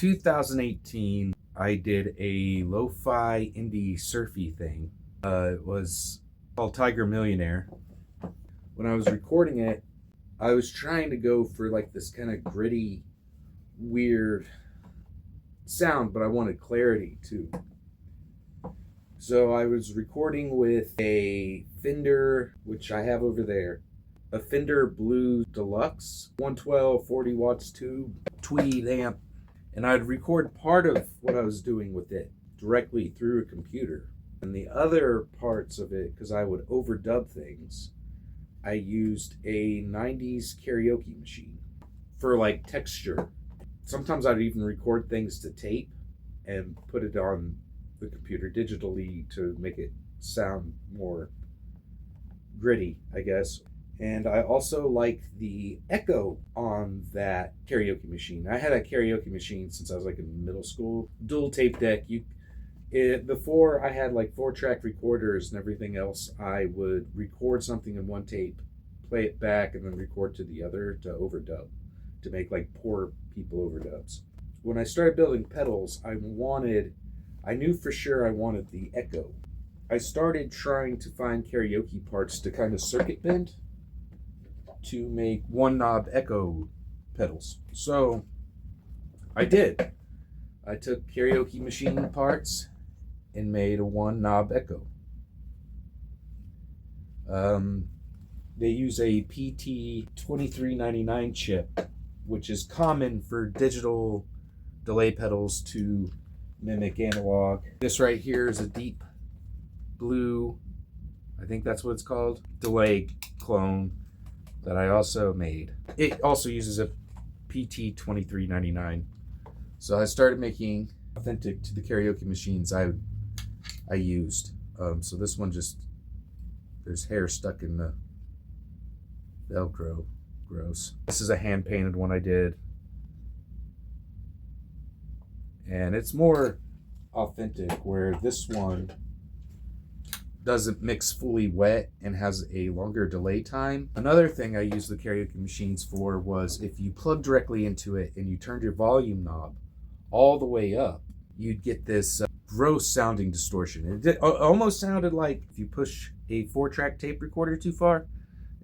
2018, I did a lo-fi indie surfy thing. It was called Tiger Millionaire. When I was recording it, I was trying to go for like this kind of gritty, weird sound, but I wanted clarity too. So I was recording with a Fender, which I have over there, a Fender Blue Deluxe 112 40 watts tube Tweed amp, and I'd record part of what I was doing with it directly through a computer, and the other parts of it, because I would overdub things, I used a 90s karaoke machine for like texture. Sometimes I'd even record things to tape and put it on the computer digitally to make it sound more gritty, I guess. And I also liked the echo on that karaoke machine. I had a karaoke machine since I was like in middle school. Dual tape deck. Before I had like 4-track recorders and everything else, I would record something in one tape, play it back, and then record to the other to overdub, to make like poor people overdubs. When I started building pedals, I knew for sure I wanted the echo. I started trying to find karaoke parts to kind of circuit bend to make one knob echo pedals. So I did. I took karaoke machine parts and made a one knob echo. They use a PT2399 chip, which is common for digital delay pedals to mimic analog. This right here is a Deep Blue, I think that's what it's called, delay clone that I also made. It also uses a PT2399. So I started making authentic to the karaoke machines I used. So this one there's hair stuck in the Velcro. Gross. This is a hand painted one I did. And it's more authentic, where this one doesn't mix fully wet and has a longer delay time. Another thing I used the karaoke machines for was if you plug directly into it and you turned your volume knob all the way up, you'd get this gross sounding distortion. It almost sounded like if you push a 4-track tape recorder too far.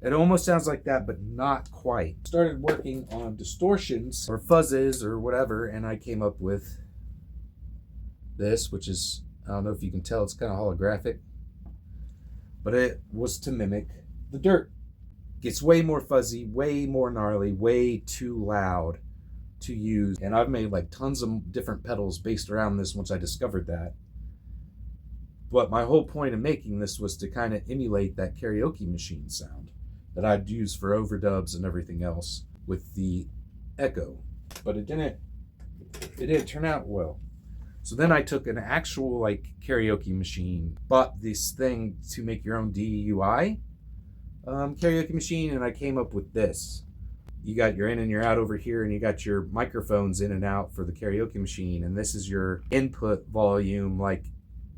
It almost sounds like that, but not quite. Started working on distortions or fuzzes or whatever, and I came up with this, which is, I don't know if you can tell, it's kind of holographic, but it was to mimic the dirt. Gets way more fuzzy, way more gnarly, way too loud to use. And I've made like tons of different pedals based around this once I discovered that. But my whole point of making this was to kind of emulate that karaoke machine sound that I'd use for overdubs and everything else with the echo. But it didn't turn out well. So then I took an actual like karaoke machine, bought this thing to make your own DUI karaoke machine, and I came up with this. You got your in and your out over here, and you got your microphones in and out for the karaoke machine, and this is your input volume. Like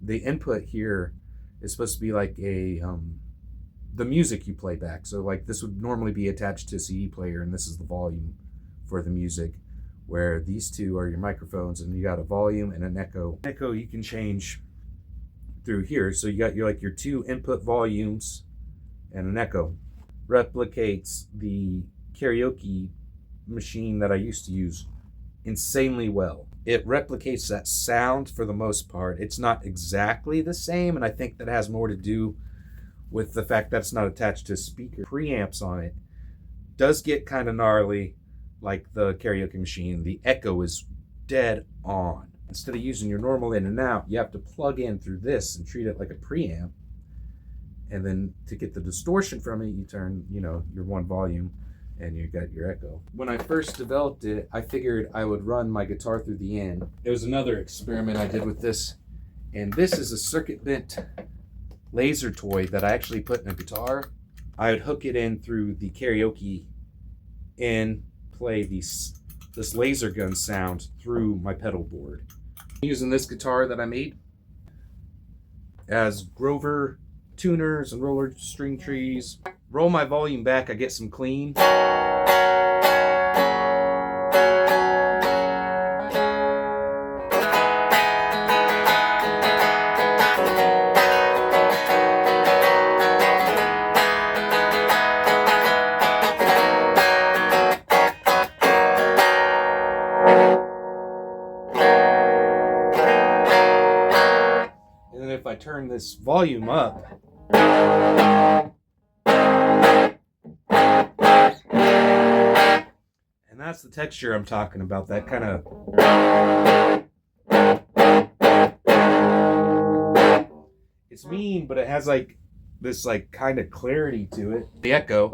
the input here is supposed to be like the music you play back. So like this would normally be attached to a CD player, and this is the volume for the music, where these two are your microphones, and you got a volume and an echo. Echo you can change through here. So you got your two input volumes and an echo. Replicates the karaoke machine that I used to use insanely well. It replicates that sound for the most part. It's not exactly the same, and I think that has more to do with the fact that it's not attached to speaker. Preamps on it does get kind of gnarly like the karaoke machine. The echo is dead on. Instead of using your normal in and out, you have to plug in through this and treat it like a preamp. And then to get the distortion from it, you turn, your one volume and you got your echo. When I first developed it, I figured I would run my guitar through the end. It was another experiment I did with this. And this is a circuit bent laser toy that I actually put in a guitar. I would hook it in through the karaoke and play this laser gun sound through my pedal board. Using this guitar that I made as Grover tuners and roller string trees. Roll my volume back, I get some clean. if I turn this volume up, and that's the texture I'm talking about, that kind of, it's mean, but it has like this like kind of clarity to it. The echo.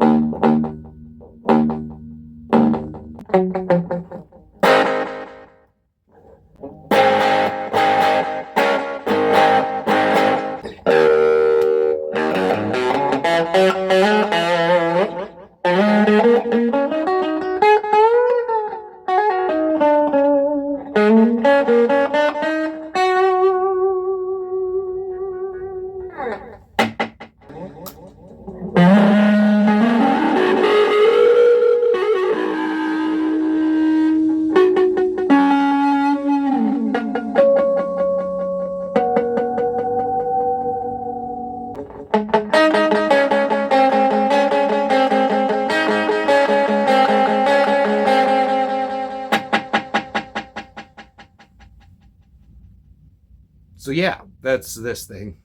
So yeah, that's this thing.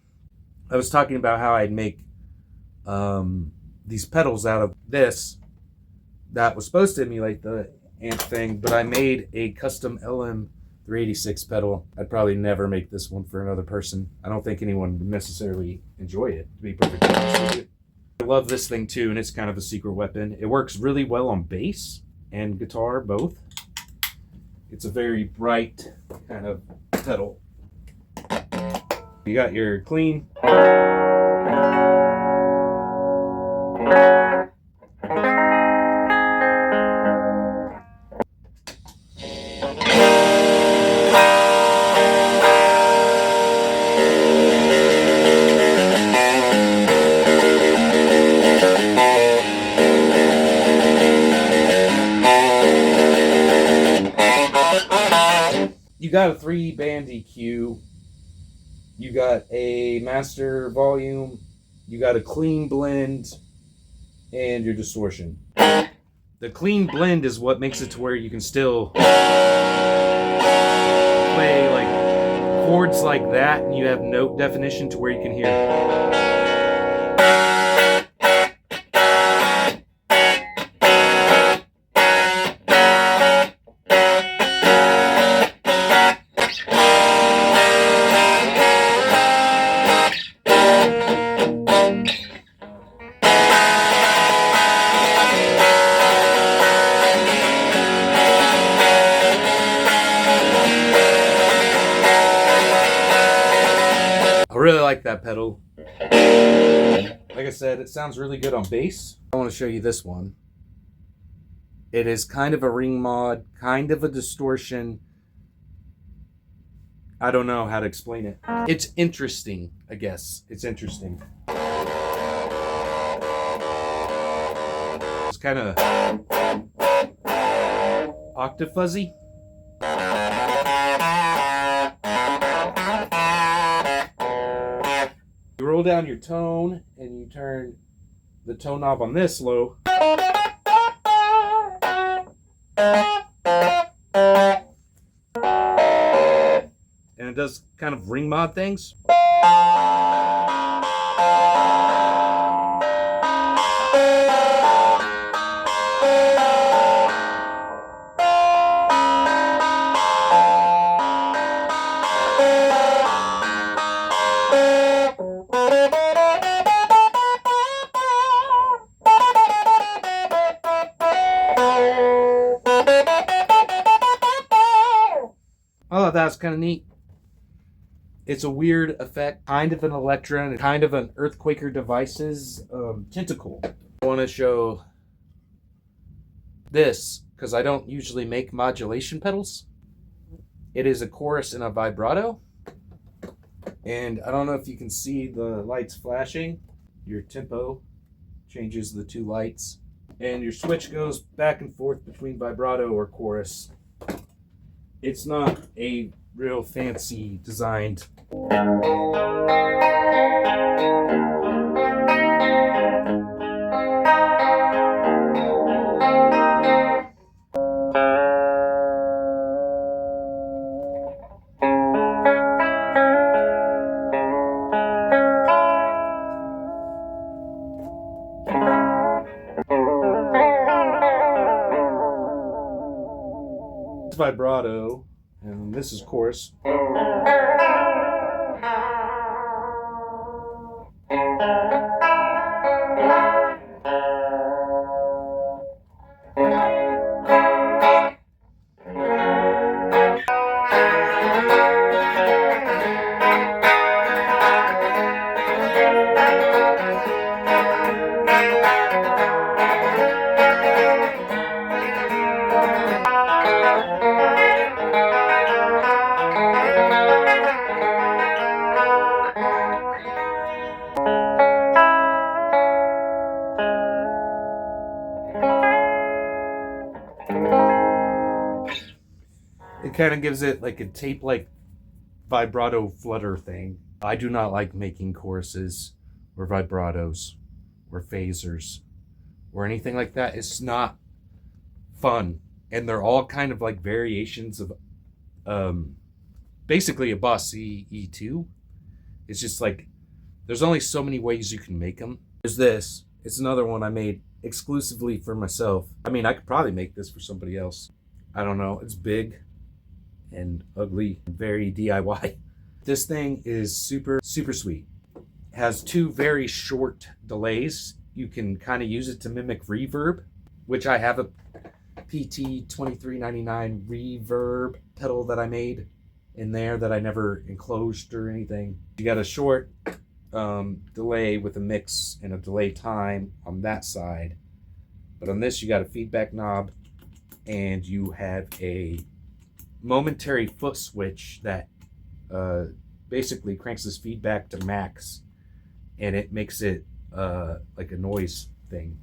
I was talking about how I'd make these pedals out of this that was supposed to emulate the amp thing, but I made a custom LM386 pedal. I'd probably never make this one for another person. I don't think anyone would necessarily enjoy it, to be perfectly honest with you. I love this thing too, and it's kind of a secret weapon. It works really well on bass and guitar, both. It's a very bright kind of pedal. You got your clean. You got a 3-band EQ. You got a master volume, you got a clean blend, and your distortion. The clean blend is what makes it to where you can still play like chords like that, and you have note definition to where you can hear. I really like that pedal. Like I said, it sounds really good on bass. I want to show you this one. It is kind of a ring mod, kind of a distortion. I don't know how to explain it. It's interesting, I guess. It's interesting. It's kind of octave fuzzy. You roll down your tone and you turn the tone knob on this low. And it does kind of ring mod things. Oh, that's kind of neat. It's a weird effect, kind of an Electra and kind of an Earthquaker Devices tentacle. I want to show this because I don't usually make modulation pedals. It is a chorus and a vibrato. And I don't know if you can see the lights flashing. Your tempo changes the two lights. And your switch goes back and forth between vibrato or chorus. It's not a real fancy designed. vibrato, and this is chorus. It kind of gives it like a tape-like vibrato flutter thing. I do not like making choruses or vibratos or phasers or anything like that. It's not fun. And they're all kind of like variations of basically a Boss E2. It's just like there's only so many ways you can make them. There's this. It's another one I made exclusively for myself. I mean, I could probably make this for somebody else. I don't know. It's big and ugly, very DIY. This thing is super sweet. It has two very short delays. You can kind of use it to mimic reverb, which I have a PT 2399 reverb pedal that I made in there that I never enclosed or anything. You got a short delay with a mix and a delay time on that side, but on this you got a feedback knob and you have a momentary foot switch that basically cranks this feedback to max, and it makes it like a noise thing.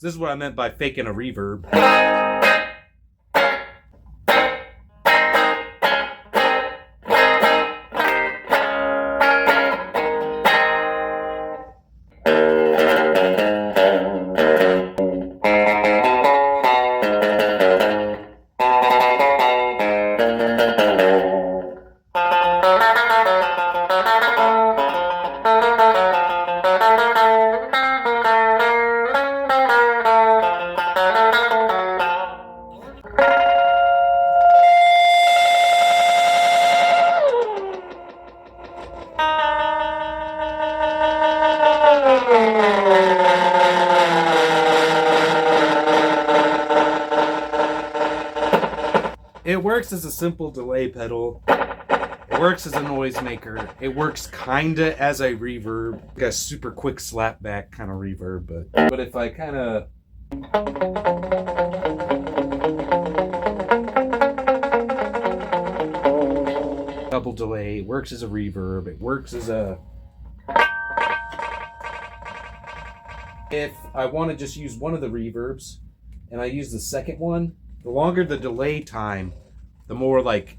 This is what I meant by faking a reverb. It works as a simple delay pedal. It works as a noisemaker. It works kinda as a reverb, like a super quick slapback kind of reverb. But if I kind of double delay, it works as a reverb. It works as a. If I want to just use one of the reverbs, and I use the second one, the longer the delay time, the more like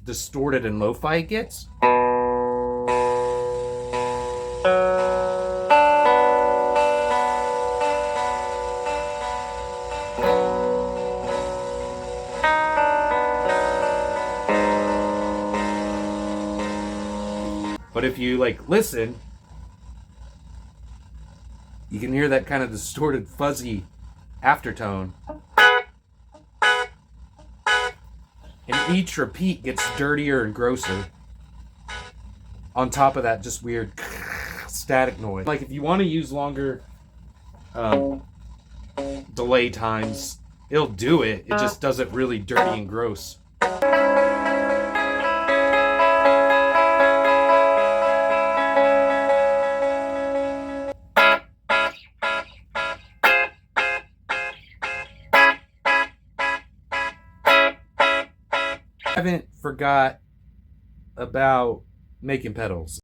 distorted and lo-fi it gets. But if you like listen, you can hear that kind of distorted, fuzzy aftertone. And each repeat gets dirtier and grosser. On top of that, just weird static noise. Like if you want to use longer delay times It'll do it. It just does it really dirty and gross. I haven't forgot about making pedals.